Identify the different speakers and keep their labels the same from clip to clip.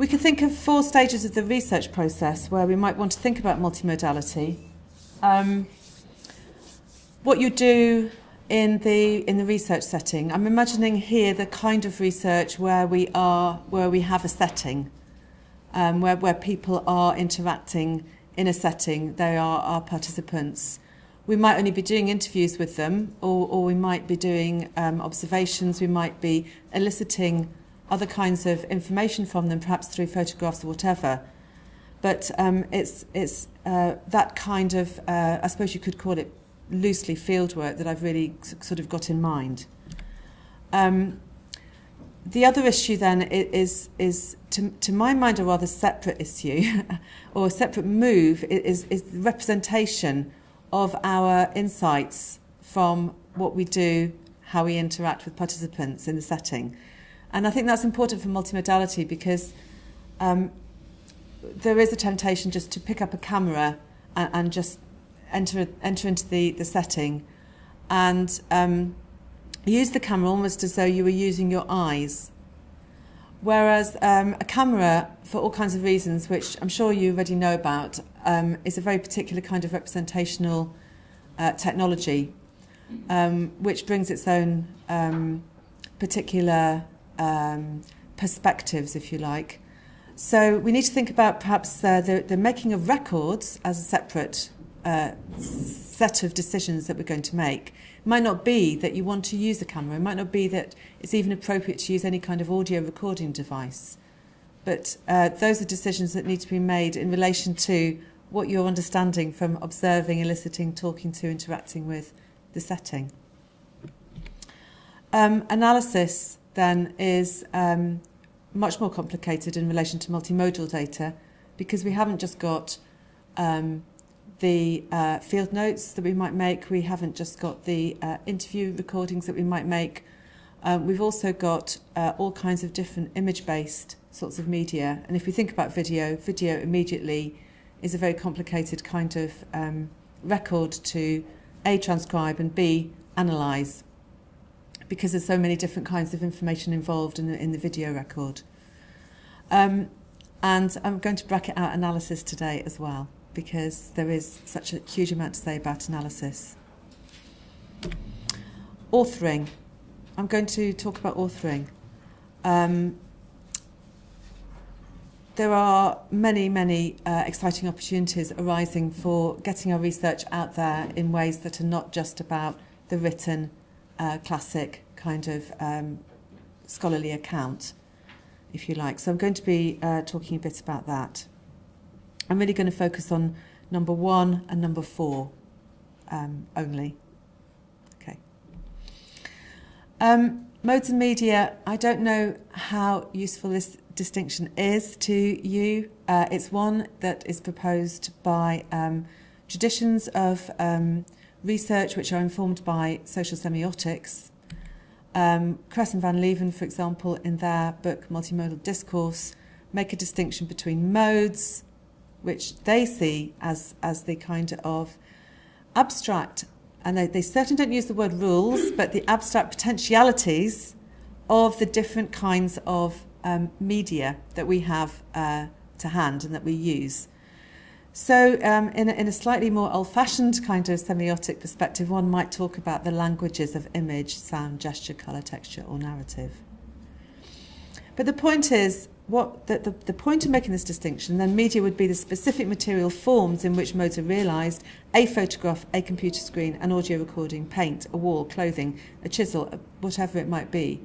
Speaker 1: We can think of 4 stages of the research process where we might want to think about multimodality. What you do in the research setting. I'm imagining here the kind of research where we have a setting, where people are interacting in a setting. They are our participants. We might only be doing interviews with them, or we might be doing observations. We might be eliciting other kinds of information from them, perhaps through photographs or whatever. But it's that kind of, I suppose you could call it loosely fieldwork that I've really sort of got in mind. The other issue then is to my mind, a rather separate issue, or a separate move, is the representation of our insights from what we do, how we interact with participants in the setting. And I think that's important for multimodality because there is a temptation just to pick up a camera and just enter into the setting and use the camera almost as though you were using your eyes. Whereas a camera, for all kinds of reasons, which I'm sure you already know about, is a very particular kind of representational technology, which brings its own particular perspectives, if you like. So we need to think about perhaps the making of records as a separate set of decisions that we're going to make. It might not be that you want to use a camera. It might not be that it's even appropriate to use any kind of audio recording device. But those are decisions that need to be made in relation to what you're understanding from observing, eliciting, talking to, interacting with the setting. Analysis then is much more complicated in relation to multimodal data because we haven't just got the field notes that we might make, we haven't just got the interview recordings that we might make, we've also got all kinds of different image-based sorts of media. And if we think about video immediately is a very complicated kind of record to A, transcribe and B, analyse, because there's so many different kinds of information involved in the video record. And I'm going to bracket out analysis today as well, because there is such a huge amount to say about analysis. Authoring. I'm going to talk about authoring. There are many exciting opportunities arising for getting our research out there in ways that are not just about the written, classic kind of scholarly account, if you like. So I'm going to be talking a bit about that. I'm really going to focus on number 1 and number 4 only. Okay. Modes and media, I don't know how useful this distinction is to you. It's one that is proposed by traditions of research which are informed by social semiotics. Kress and Van Leeuwen, for example, in their book Multimodal Discourse, make a distinction between modes, which they see as the kind of abstract, and they certainly don't use the word rules, but the abstract potentialities of the different kinds of media that we have to hand and that we use. So in a slightly more old-fashioned kind of semiotic perspective, one might talk about the languages of image, sound, gesture, colour, texture, or narrative. But the point is, the point of making this distinction, then media would be the specific material forms in which modes are realised: a photograph, a computer screen, an audio recording, paint, a wall, clothing, a chisel, whatever it might be.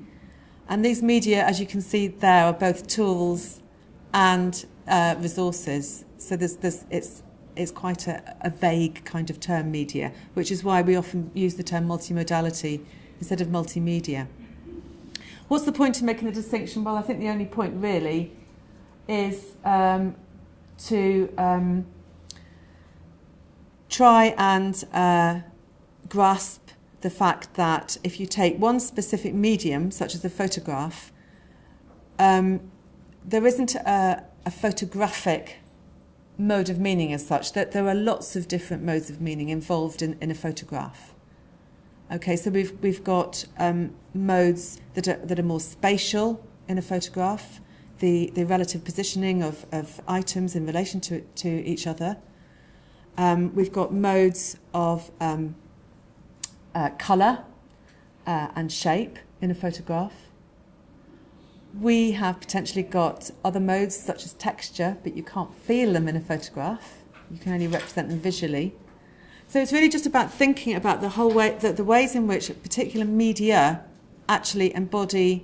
Speaker 1: And these media, as you can see there, are both tools and resources. So it's quite a vague kind of term, media, which is why we often use the term multimodality instead of multimedia. What's the point of making the distinction? Well, I think the only point really is to try and grasp the fact that if you take one specific medium, such as a photograph, there isn't a photographic mode of meaning as such, that there are lots of different modes of meaning involved in a photograph. Okay, so we've got modes that are more spatial in a photograph. the relative positioning of items in relation to each other. We've got modes of colour and shape in a photograph. We have potentially got other modes such as texture, but you can't feel them in a photograph. You can only represent them visually. So it's really just about thinking about the whole way, the ways in which particular media actually embody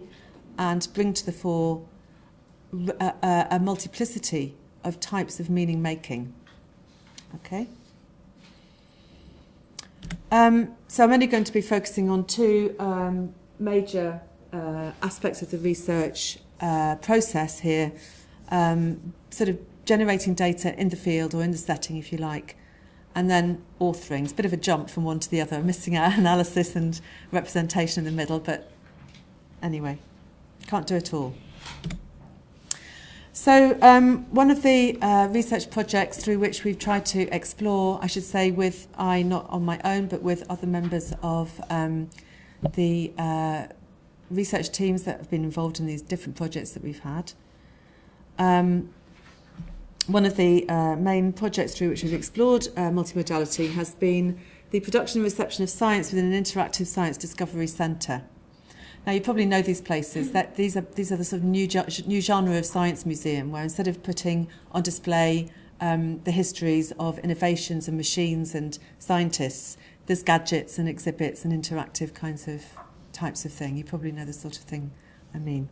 Speaker 1: and bring to the fore a multiplicity of types of meaning making. Okay. So I'm only going to be focusing on two major aspects of the research process here, sort of generating data in the field or in the setting, if you like, and then authoring. It's a bit of a jump from one to the other, missing out analysis and representation in the middle, but anyway, can't do it all. So one of the research projects through which we've tried to explore, I should say with not on my own, but with other members of the research teams that have been involved in these different projects that we've had. One of the main projects through which we've explored multimodality has been the production and reception of science within an interactive science discovery centre. Now, you probably know these places. That these are the sort of new genre of science museum, where instead of putting on display the histories of innovations and machines and scientists, there's gadgets and exhibits and interactive types of thing. You probably know the sort of thing I mean.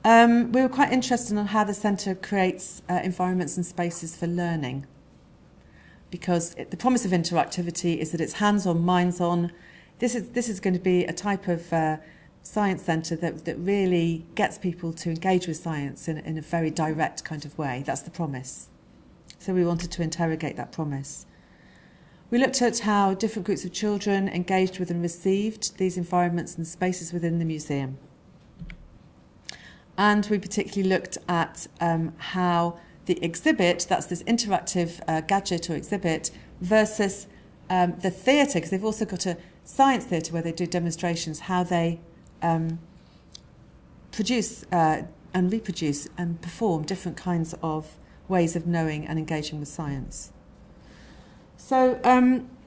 Speaker 1: We were quite interested in how the centre creates environments and spaces for learning, because the promise of interactivity is that it's hands-on, minds-on. This is going to be a type of science centre that really gets people to engage with science in a very direct kind of way. That's the promise. So we wanted to interrogate that promise. We looked at how different groups of children engaged with and received these environments and spaces within the museum. And we particularly looked at how the exhibit, that's this interactive gadget or exhibit, versus the theatre, because they've also got a science theatre where they do demonstrations, how they produce and reproduce and perform different kinds of ways of knowing and engaging with science. So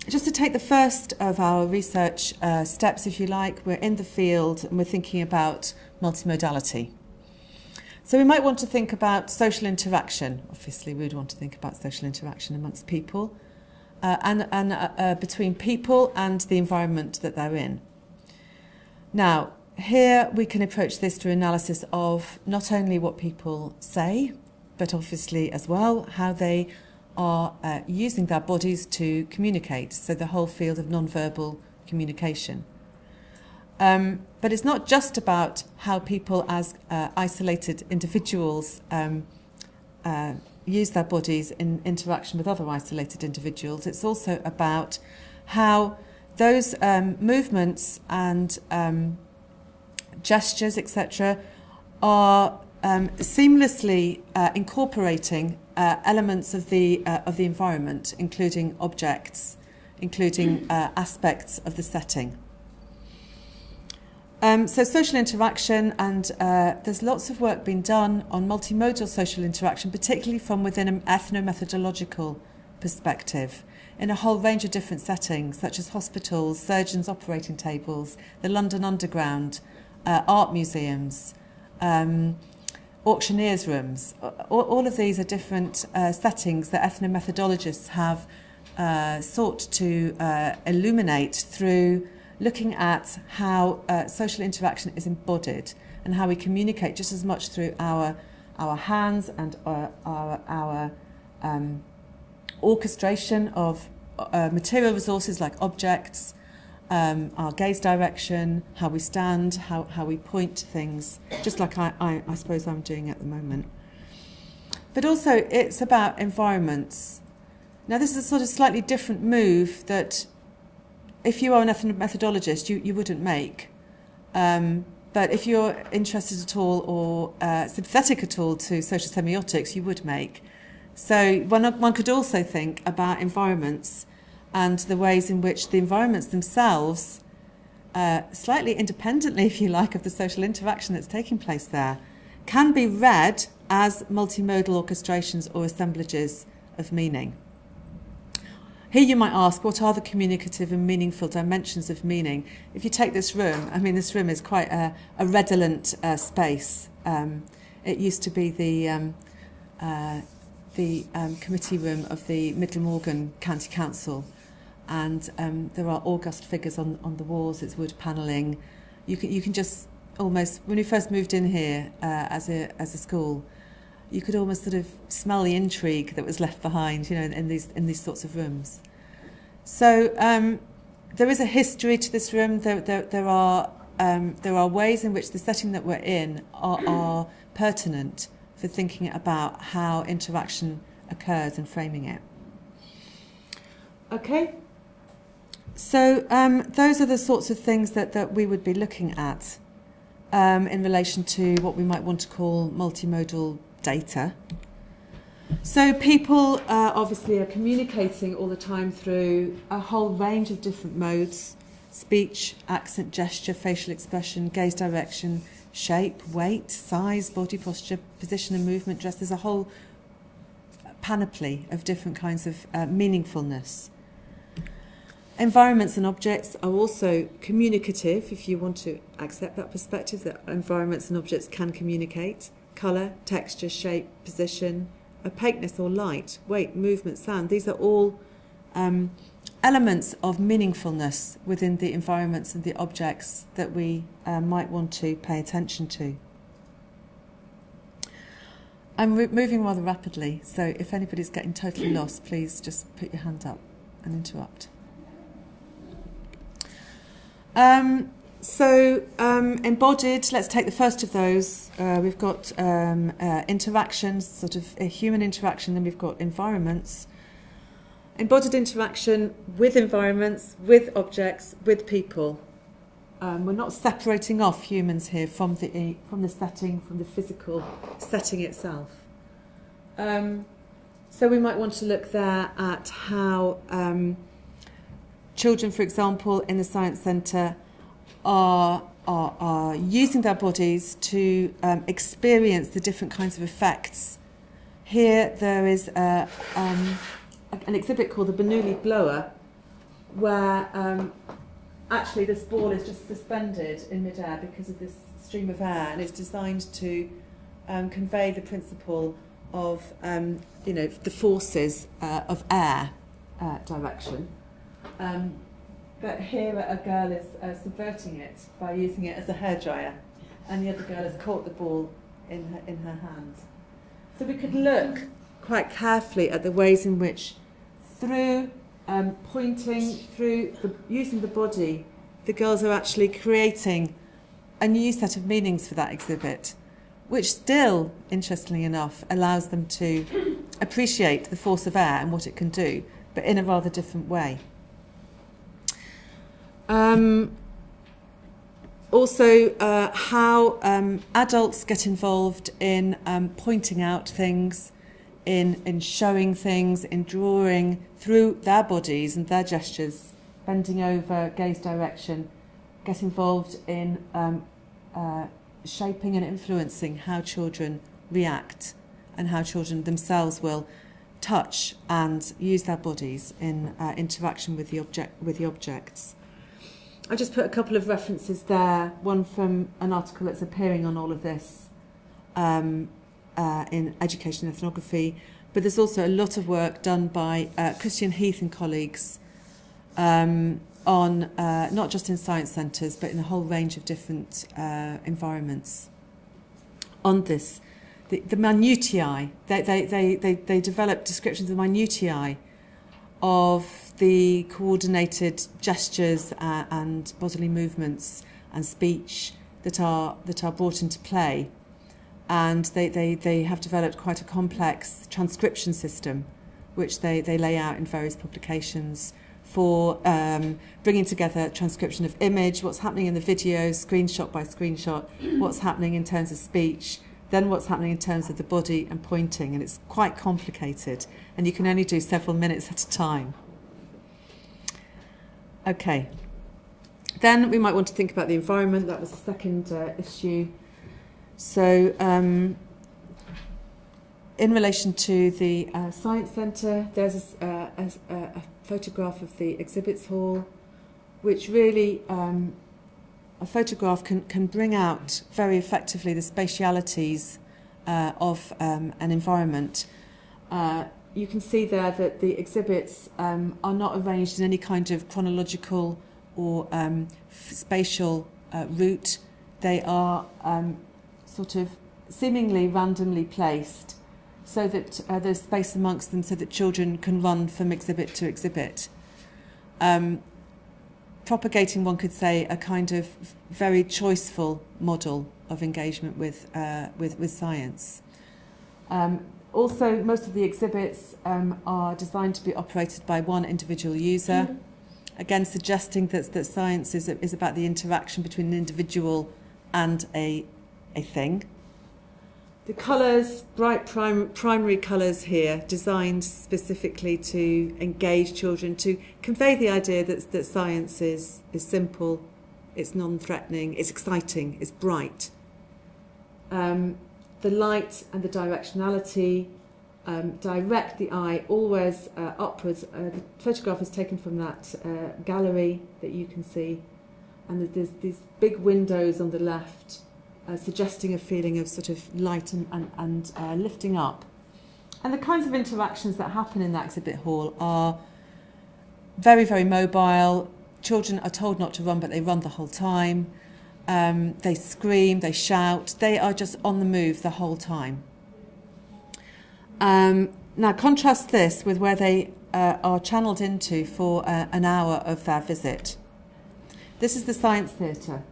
Speaker 1: just to take the first of our research steps, if you like, we're in the field and we're thinking about multimodality. So we might want to think about social interaction. Obviously, we would want to think about social interaction amongst people and between people and the environment that they're in. Now, here we can approach this through analysis of not only what people say, but obviously as well how they are using their bodies to communicate, so the whole field of non-verbal communication. But it's not just about how people as isolated individuals use their bodies in interaction with other isolated individuals. It's also about how those movements and gestures, etc., are seamlessly incorporating elements of the environment, including objects, including aspects of the setting. So social interaction, and there's lots of work being done on multimodal social interaction, particularly from within an ethno-methodological perspective, in a whole range of different settings, such as hospitals, surgeons' operating tables, the London Underground, art museums, auctioneers' rooms. All of these are different settings that ethno-methodologists have sought to illuminate through looking at how social interaction is embodied and how we communicate just as much through our hands and our orchestration of material resources like objects, our gaze direction, how we stand, how we point to things, just like I suppose I'm doing at the moment. But also it's about environments. Now this is a sort of slightly different move that if you are an ethno-methodologist, you wouldn't make. But if you're interested at all or sympathetic at all to social semiotics, you would make. So one could also think about environments and the ways in which the environments themselves, slightly independently, if you like, of the social interaction that's taking place there, can be read as multimodal orchestrations or assemblages of meaning. Here you might ask, what are the communicative and meaningful dimensions of meaning? If you take this room, I mean, this room is quite a redolent space. It used to be the committee room of the Midland Morgan County Council, and there are august figures on the walls. It's wood panelling. You can just almost, when we first moved in here as a school, you could almost sort of smell the intrigue that was left behind, you know, in these sorts of rooms. So there is a history to this room. There are ways in which the setting that we're in are pertinent for thinking about how interaction occurs and framing it. Okay. So those are the sorts of things that we would be looking at in relation to what we might want to call multimodal data. So people obviously are communicating all the time through a whole range of different modes: speech, accent, gesture, facial expression, gaze direction, shape, weight, size, body posture, position and movement, dress. There's a whole panoply of different kinds of meaningfulness. Environments and objects are also communicative, if you want to accept that perspective, that environments and objects can communicate. Colour, texture, shape, position, opaqueness or light, weight, movement, sound. These are all elements of meaningfulness within the environments and the objects that we might want to pay attention to. I'm moving rather rapidly, so if anybody's getting totally lost, please just put your hand up and interrupt. Embodied, let's take the first of those. We've got interactions, sort of a human interaction, then we've got environments. Embodied interaction with environments, with objects, with people. We're not separating off humans here from the setting, from the physical setting itself. So we might want to look there at how children, for example, in the Science Centre are using their bodies to experience the different kinds of effects. Here there is an exhibit called the Bernoulli blower, where actually this ball is just suspended in midair because of this stream of air, and it's designed to convey the principle of the forces of air direction. But here a girl is subverting it by using it as a hairdryer, and the other girl has caught the ball in her hand. So we could look quite carefully at the ways in which, through pointing, through using the body, the girls are actually creating a new set of meanings for that exhibit, which still, interestingly enough, allows them to appreciate the force of air and what it can do, but in a rather different way. Also, how adults get involved in pointing out things, in showing things, in drawing through their bodies and their gestures, bending over, gaze direction, get involved in shaping and influencing how children react and how children themselves will touch and use their bodies in interaction with the objects. I've just put a couple of references there, one from an article that's appearing on all of this in Education and Ethnography, but there's also a lot of work done by Christian Heath and colleagues on not just in science centres but in a whole range of different environments on this. The minutiae, they developed descriptions of minutiae of the coordinated gestures and bodily movements and speech that are brought into play, and they have developed quite a complex transcription system, which they lay out in various publications for bringing together transcription of image, what's happening in the video, screenshot by screenshot, what's happening in terms of speech, then what's happening in terms of the body and pointing, and it's quite complicated, and you can only do several minutes at a time. Okay, then we might want to think about the environment. That was the second issue. So in relation to the Science Centre, there's a photograph of the exhibits hall, which really, a photograph can bring out very effectively the spatialities of an environment. You can see there that the exhibits are not arranged in any kind of chronological or spatial route. They are sort of seemingly randomly placed so that there's space amongst them so that children can run from exhibit to exhibit. Propagating, one could say, a kind of very choiceful model of engagement with science. Also, most of the exhibits are designed to be operated by one individual user, again suggesting that science is about the interaction between an individual and a thing. The colours, bright primary colours here, designed specifically to engage children, to convey the idea that science is simple, it's non-threatening, it's exciting, it's bright. The light and the directionality direct the eye always upwards. The photograph is taken from that gallery that you can see, and there's these big windows on the left, suggesting a feeling of sort of light and lifting up. And the kinds of interactions that happen in that exhibit hall are very, very mobile. Children are told not to run, but they run the whole time. They scream, they shout, they are just on the move the whole time. Now contrast this with where they are channelled into for an hour of their visit. This is the Science Theatre.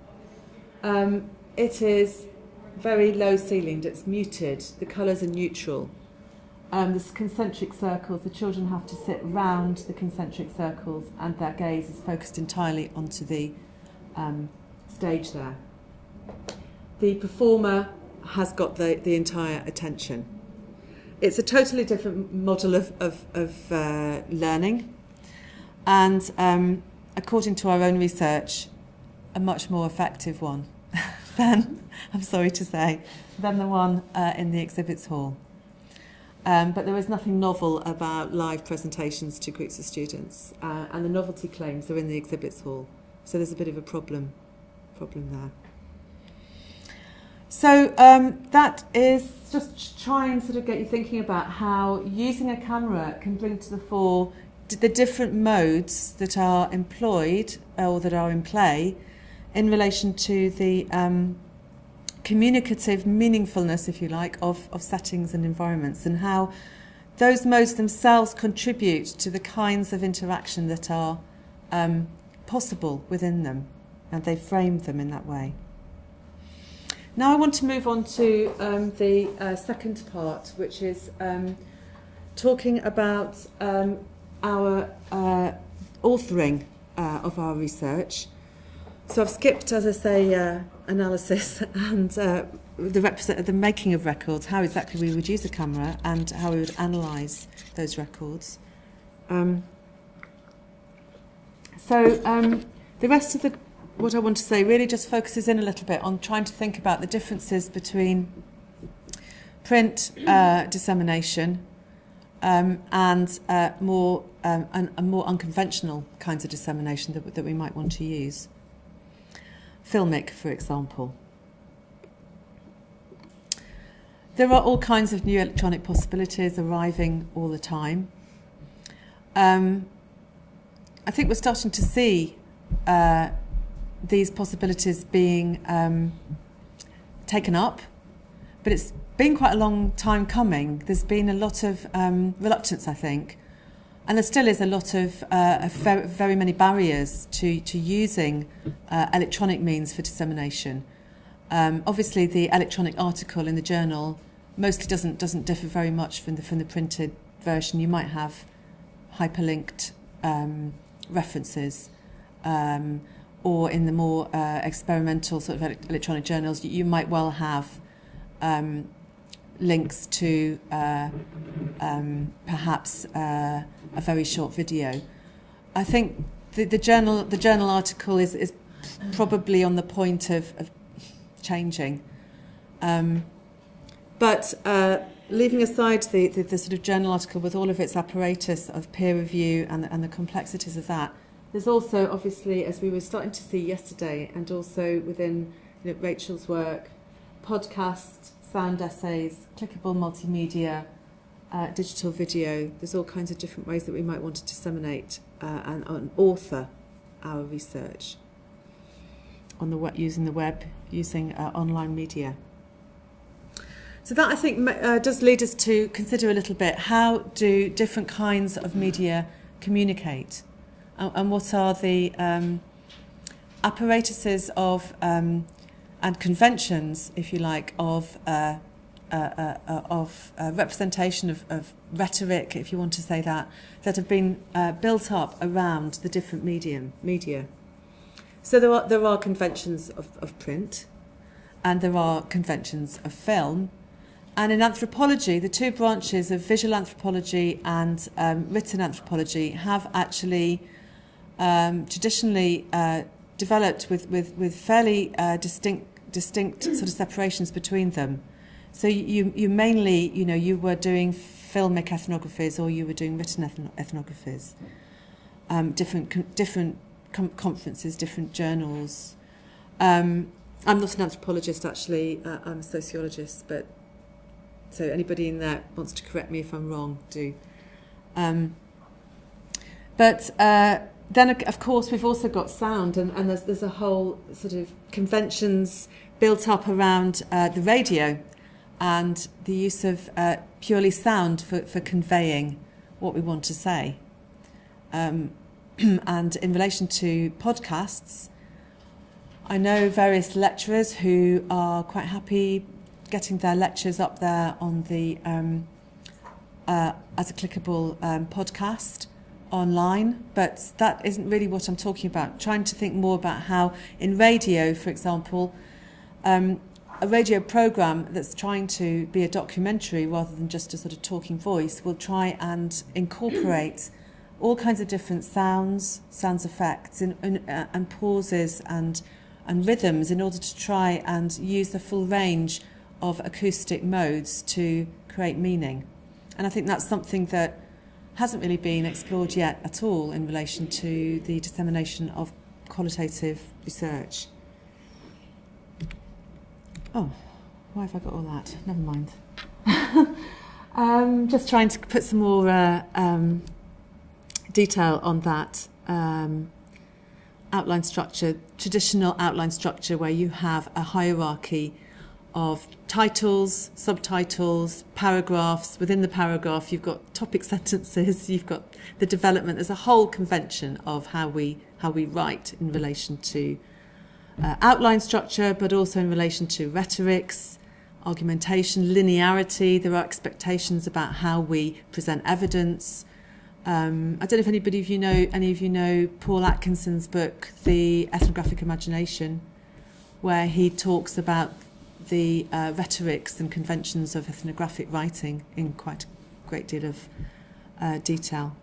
Speaker 1: It is very low ceilinged, it's muted, the colours are neutral. There's concentric circles, the children have to sit round the concentric circles and their gaze is focused entirely onto the stage there. The performer has got the entire attention. It's a totally different model of learning, and according to our own research, a much more effective one than, I'm sorry to say, than the one in the exhibits hall. But there is nothing novel about live presentations to groups of students, and the novelty claims are in the exhibits hall, so there's a bit of a problem there. So that is just try and sort of get you thinking about how using a camera can bring to the fore the different modes that are employed or that are in play in relation to the communicative meaningfulness, if you like, of settings and environments, and how those modes themselves contribute to the kinds of interaction that are possible within them, and they frame them in that way. Now I want to move on to the second part, which is talking about our authoring of our research. So I've skipped, as I say, analysis and the making of records, how exactly we would use a camera and how we would analyse those records. The rest of what I want to say really just focuses in a little bit on trying to think about the differences between print dissemination and more unconventional kinds of dissemination that we might want to use. Filmic, for example. There are all kinds of new electronic possibilities arriving all the time. I think we're starting to see these possibilities being taken up, but it's been quite a long time coming. There's been a lot of reluctance, I think, and there still is a lot of very many barriers to using electronic means for dissemination. Obviously, the electronic article in the journal mostly doesn't differ very much from the printed version. You might have hyperlinked references. Or in the more experimental sort of electronic journals, you might well have links to perhaps a very short video. I think the journal article is probably on the point of changing. But leaving aside the sort of journal article with all of its apparatus of peer review and the complexities of that, there's also, obviously, as we were starting to see yesterday, and also within Rachel's work, podcast, sound essays, clickable multimedia, digital video. There's all kinds of different ways that we might want to disseminate and author our research on the using the web, using online media. So that, I think, does lead us to consider a little bit, how do different kinds of media communicate? And what are the apparatuses of and conventions, if you like, of representation of rhetoric, if you want to say that have been built up around the different media. So there are conventions of print, and there are conventions of film. And in anthropology, the two branches of visual anthropology and written anthropology have actually traditionally developed with fairly distinct sort of separations between them. So you mainly, you were doing filmic ethnographies or you were doing written ethnographies, different conferences, different journals. I'm not an anthropologist, actually. I'm a sociologist, but so anybody in there wants to correct me if I'm wrong, do. Then, of course, we've also got sound, and there's a whole sort of conventions built up around the radio and the use of purely sound for conveying what we want to say. And in relation to podcasts, I know various lecturers who are quite happy getting their lectures up there on the as a clickable podcast online, but that isn't really what I'm talking about. Trying to think more about how in radio, for example, a radio programme that's trying to be a documentary rather than just a sort of talking voice will try and incorporate all kinds of different sounds effects and pauses and rhythms in order to try and use the full range of acoustic modes to create meaning. And I think that's something that hasn't really been explored yet at all in relation to the dissemination of qualitative research. Oh, why have I got all that? Never mind. Just trying to put some more detail on that outline structure, traditional outline structure where you have a hierarchy of titles, subtitles, paragraphs. Within the paragraph, you've got topic sentences, you've got the development. There's a whole convention of how we write in relation to outline structure, but also in relation to rhetorics, argumentation, linearity. There are expectations about how we present evidence. I don't know if any of you know Paul Atkinson's book, The Ethnographic Imagination, where he talks about the rhetorics and conventions of ethnographic writing in quite a great deal of detail.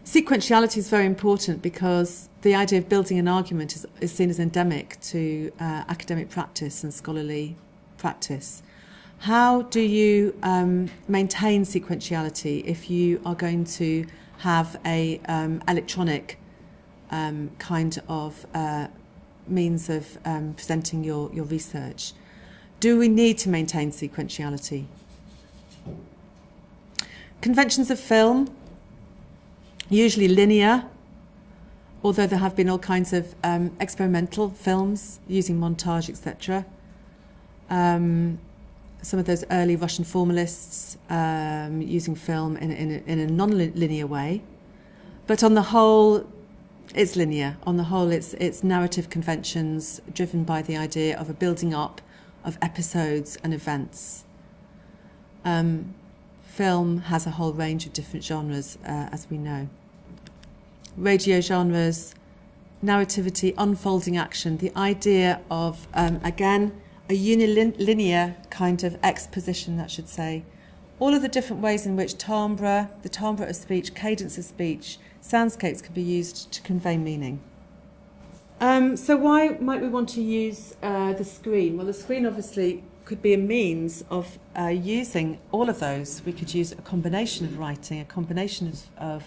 Speaker 1: Sequentiality is very important because the idea of building an argument is seen as endemic to academic practice and scholarly practice. How do you maintain sequentiality if you are going to have a electronic kind of means of presenting your research? Do we need to maintain sequentiality? Conventions of film, usually linear, although there have been all kinds of experimental films using montage, etc. Some of those early Russian formalists using film in a non-linear way. But on the whole, it's linear. On the whole, it's narrative conventions driven by the idea of a building up of episodes and events. Film has a whole range of different genres, as we know. Radio genres, narrativity, unfolding action, the idea of, again, a unilinear kind of exposition, that should say. All of the different ways in which timbre, the timbre of speech, cadence of speech, soundscapes can be used to convey meaning. So why might we want to use the screen? Well, the screen obviously could be a means of using all of those. We could use a combination of writing, a combination of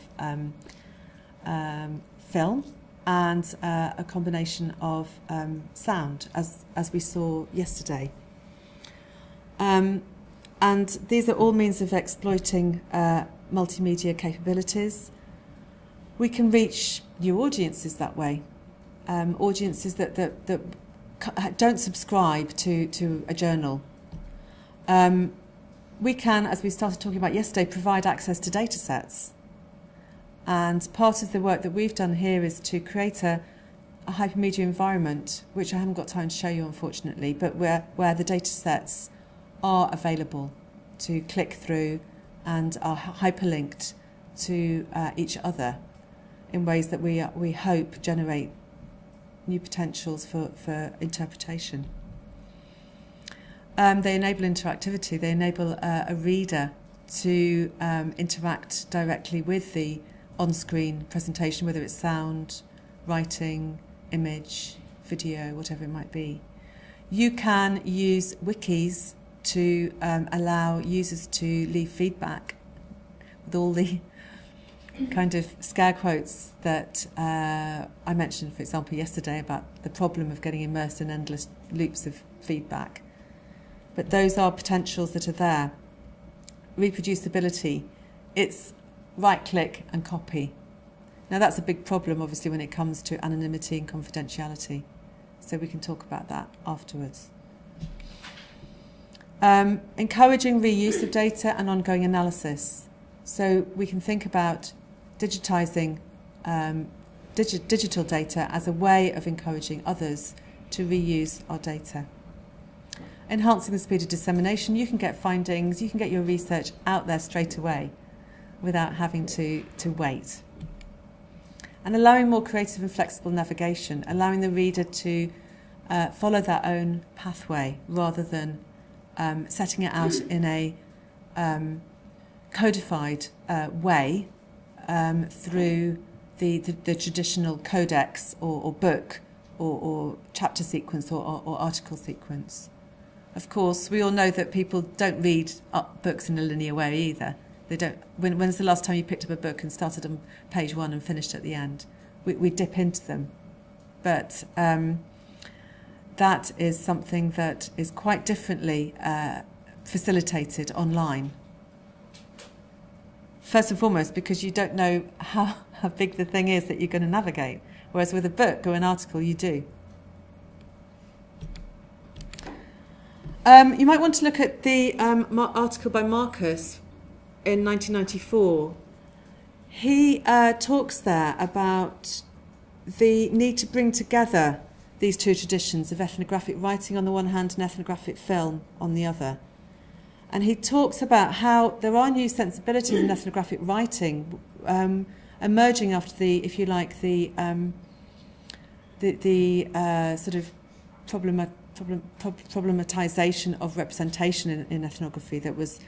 Speaker 1: film, and a combination of sound, as we saw yesterday. And these are all means of exploiting multimedia capabilities. We can reach new audiences that way, audiences that don't subscribe to a journal. We can, as we started talking about yesterday, provide access to data sets. And part of the work that we've done here is to create a hypermedia environment, which I haven't got time to show you, unfortunately, but where the data sets are available to click through and are hyperlinked to each other in ways that we hope generate new potentials for interpretation. They enable interactivity. They enable a reader to interact directly with the on-screen presentation, whether it's sound, writing, image, video, whatever it might be. You can use wikis to allow users to leave feedback with all the kind of scare quotes that I mentioned, for example, yesterday about the problem of getting immersed in endless loops of feedback. But those are potentials that are there. Reproducibility, it's right-click and copy. Now that's a big problem, obviously, when it comes to anonymity and confidentiality. So we can talk about that afterwards. Encouraging reuse of data and ongoing analysis. So we can think about digitising digital data as a way of encouraging others to reuse our data. Enhancing the speed of dissemination, you can get findings, you can get your research out there straight away without having to wait. And allowing more creative and flexible navigation, allowing the reader to follow their own pathway rather than setting it out in a codified way through the traditional codex or book or chapter sequence or article sequence. Of course, we all know that people don't read books in a linear way either. They don't. When's the last time you picked up a book and started on page 1 and finished at the end? We dip into them. But that is something that is quite differently facilitated online. First and foremost, because you don't know how big the thing is that you're going to navigate, whereas with a book or an article, you do. You might want to look at the article by Marcus in 1994. He talks there about the need to bring together these two traditions of ethnographic writing on the one hand and ethnographic film on the other. And he talks about how there are new sensibilities in ethnographic writing emerging after the, if you like, the sort of problematization of representation in ethnography that was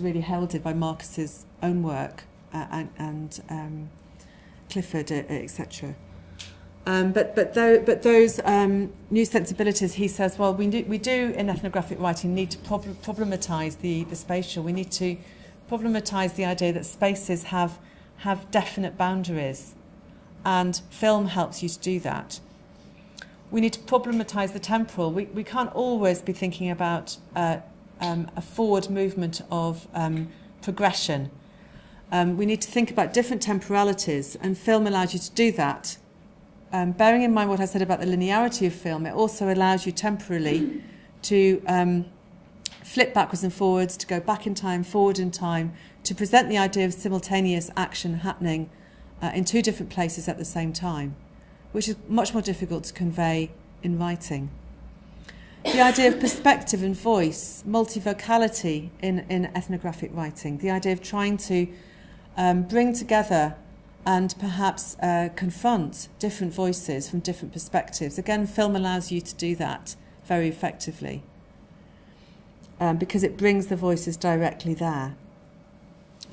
Speaker 1: really heralded by Marcus's own work and Clifford, etc. But those new sensibilities, he says, well, we do in ethnographic writing need to problematize the spatial. We need to problematize the idea that spaces have definite boundaries, and film helps you to do that. We need to problematize the temporal. We can't always be thinking about a forward movement of progression. We need to think about different temporalities, and film allows you to do that. Bearing in mind what I said about the linearity of film, it also allows you temporally to flip backwards and forwards, to go back in time, forward in time, to present the idea of simultaneous action happening in two different places at the same time, which is much more difficult to convey in writing. The idea of perspective and voice, multivocality in ethnographic writing, the idea of trying to bring together and perhaps confront different voices from different perspectives. Again, film allows you to do that very effectively because it brings the voices directly there.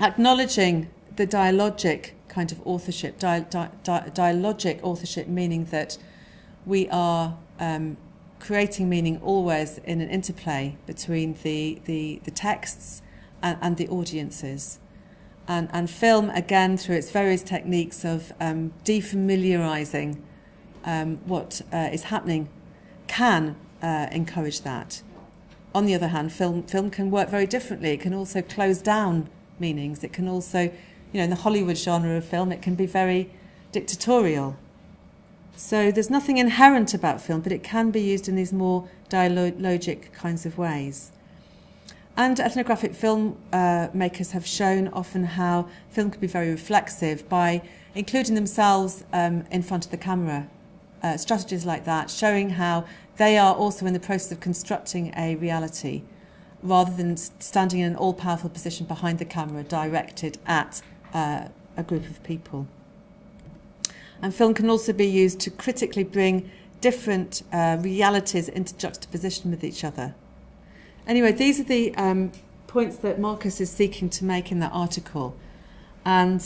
Speaker 1: Acknowledging the dialogic kind of authorship, dialogic authorship, meaning that we are creating meaning always in an interplay between the texts and the audiences. And film, again, through its various techniques of defamiliarising what is happening, can encourage that. On the other hand, film can work very differently. It can also close down meanings. It can also, in the Hollywood genre of film, it can be very dictatorial. So there's nothing inherent about film, but it can be used in these more dialogic kinds of ways. And ethnographic film makers have shown often how film can be very reflexive by including themselves in front of the camera. Strategies like that, showing how they are also in the process of constructing a reality, rather than standing in an all-powerful position behind the camera directed at a group of people. And film can also be used to critically bring different realities into juxtaposition with each other. Anyway, these are the points that Marcus is seeking to make in that article. And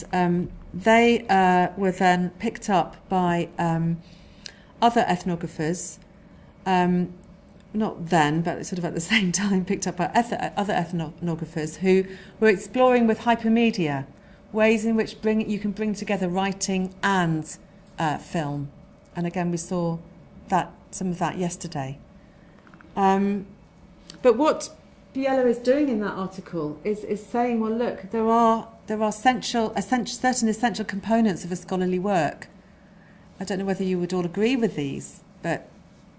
Speaker 1: they were then picked up by other ethnographers, not then, but sort of at the same time, picked up by other ethnographers who were exploring with hypermedia ways in which you can bring together writing and film. And again, we saw some of that yesterday. But what Biela is doing in that article is saying, well, look, there are certain essential components of a scholarly work. I don't know whether you would all agree with these, but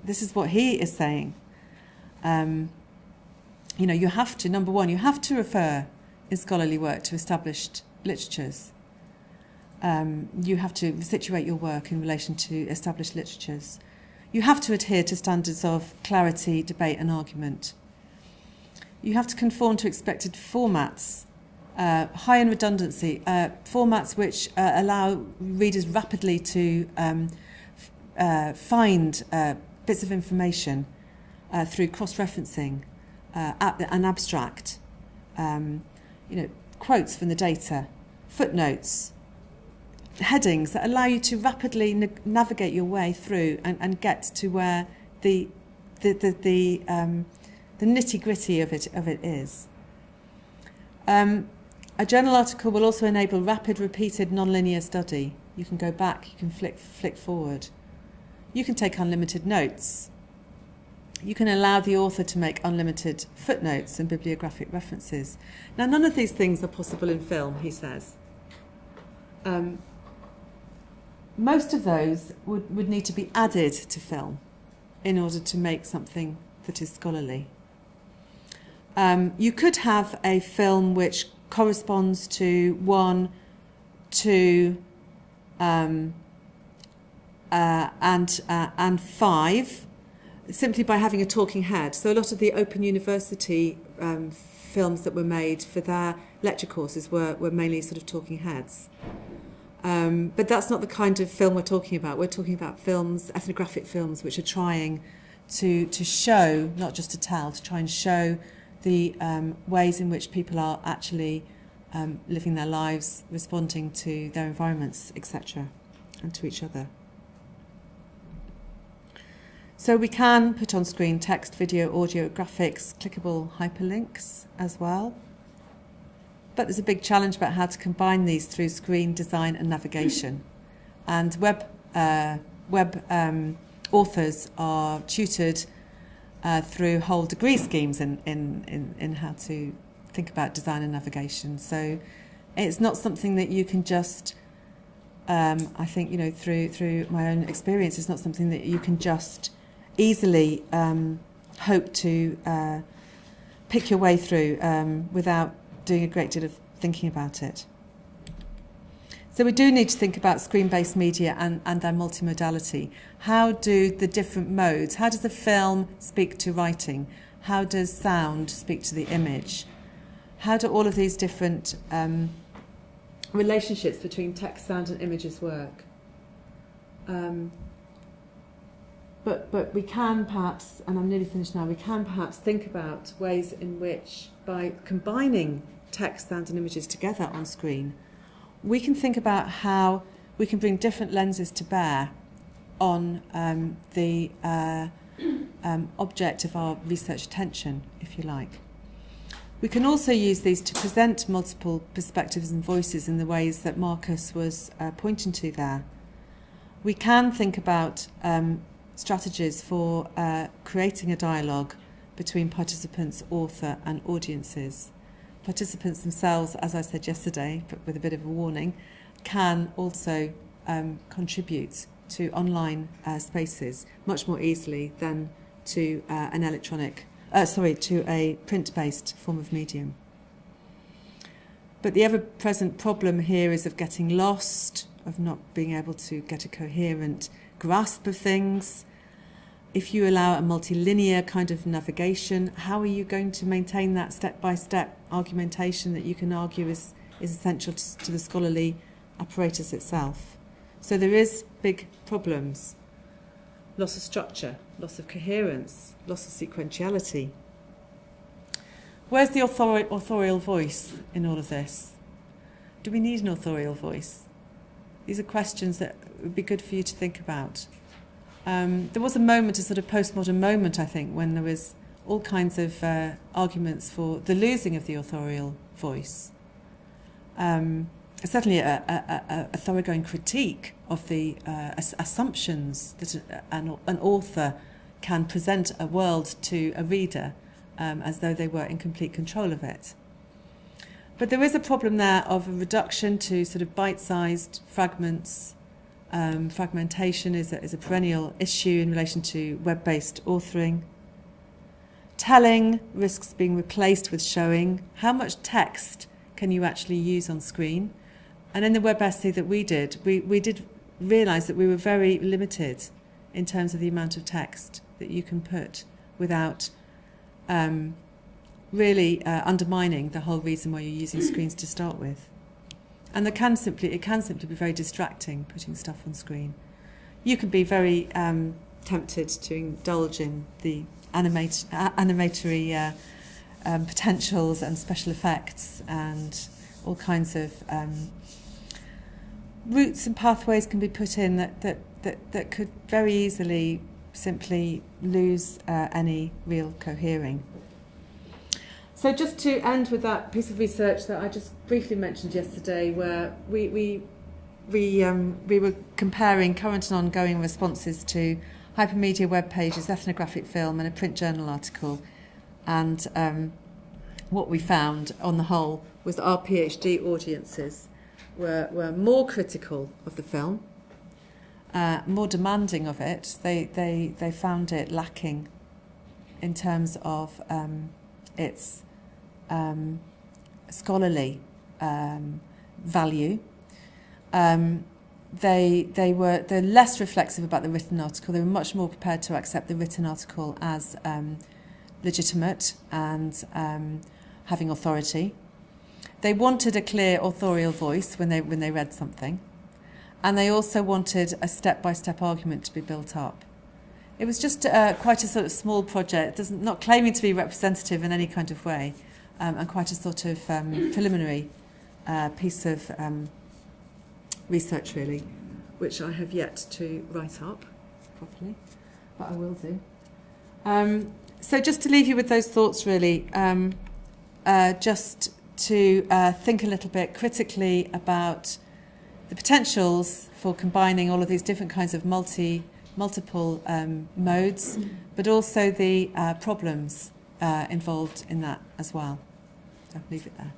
Speaker 1: this is what he is saying. You have to, number one, you have to refer in scholarly work to established literatures. You have to situate your work in relation to established literatures. You have to adhere to standards of clarity, debate and argument. You have to conform to expected formats, high in redundancy, formats which allow readers rapidly to find bits of information through cross-referencing, an abstract, quotes from the data, footnotes, headings that allow you to rapidly navigate your way through and get to where the nitty-gritty of it is. A journal article will also enable rapid, repeated, non-linear study. You can go back, you can flick forward. You can take unlimited notes. You can allow the author to make unlimited footnotes and bibliographic references. Now, none of these things are possible in film, he says. Most of those would need to be added to film in order to make something that is scholarly. You could have a film which corresponds to 1, 2, and 5, simply by having a talking head. So a lot of the Open University films that were made for their lecture courses were mainly sort of talking heads. But that's not the kind of film we're talking about. We're talking about films, ethnographic films, which are trying to show, not just to tell, to try and show the ways in which people are actually living their lives, responding to their environments, etc., and to each other. So we can put on screen text, video, audio, graphics, clickable hyperlinks as well. But there's a big challenge about how to combine these through screen design and navigation. And web authors are tutored through whole degree schemes in how to think about design and navigation. So it's not something that you can just, I think, through my own experience, it's not something that you can just easily hope to pick your way through without doing a great deal of thinking about it. So we do need to think about screen-based media and their multimodality. How do the different modes, how does the film speak to writing? How does sound speak to the image? How do all of these different relationships between text, sound and images work? But we can perhaps, and I'm nearly finished now, we can perhaps think about ways in which, by combining text, sound and images together on screen, we can think about how we can bring different lenses to bear on the object of our research attention, if you like. We can also use these to present multiple perspectives and voices in the ways that Marcus was pointing to there. We can think about strategies for creating a dialogue between participants, author and audiences. Participants themselves, as I said yesterday, but with a bit of a warning, can also contribute to online spaces much more easily than to to a print-based form of medium. But the ever-present problem here is of getting lost, of not being able to get a coherent grasp of things. If you allow a multilinear kind of navigation, how are you going to maintain that step-by-step argumentation that you can argue is essential to the scholarly apparatus itself? So there is big problems. Loss of structure, loss of coherence, loss of sequentiality. Where's the authorial voice in all of this? Do we need an authorial voice? These are questions that would be good for you to think about. There was a moment, a sort of postmodern moment, I think, when there was all kinds of arguments for the losing of the authorial voice. Certainly a thoroughgoing critique of the assumptions that an author can present a world to a reader as though they were in complete control of it. But there is a problem there of a reduction to sort of bite-sized fragments. Fragmentation is a perennial issue in relation to web-based authoring. Telling risks being replaced with showing. How much text can you actually use on screen? And in the web essay that we did realise that we were very limited in terms of the amount of text that you can put without really undermining the whole reason why you're using screens to start with. And it can simply be very distracting putting stuff on screen. You can be very tempted to indulge in the animatory potentials and special effects, and all kinds of routes and pathways can be put in that could very easily simply lose any real cohering. So just to end with that piece of research that I just briefly mentioned yesterday, where we were comparing current and ongoing responses to hypermedia web pages, ethnographic film and a print journal article, and what we found on the whole was that our PhD audiences were more critical of the film, more demanding of it. They found it lacking in terms of its scholarly value. They're less reflexive about the written article. They were much more prepared to accept the written article as legitimate and having authority. They wanted a clear authorial voice when they read something, and they also wanted a step-by-step argument to be built up. It was just quite a sort of small project, not claiming to be representative in any kind of way, and quite a sort of preliminary piece of research, really, which I have yet to write up properly, but I will do. So just to leave you with those thoughts, really, just to think a little bit critically about the potentials for combining all of these different kinds of multiple modes, but also the problems involved in that as well. So I'll leave it there.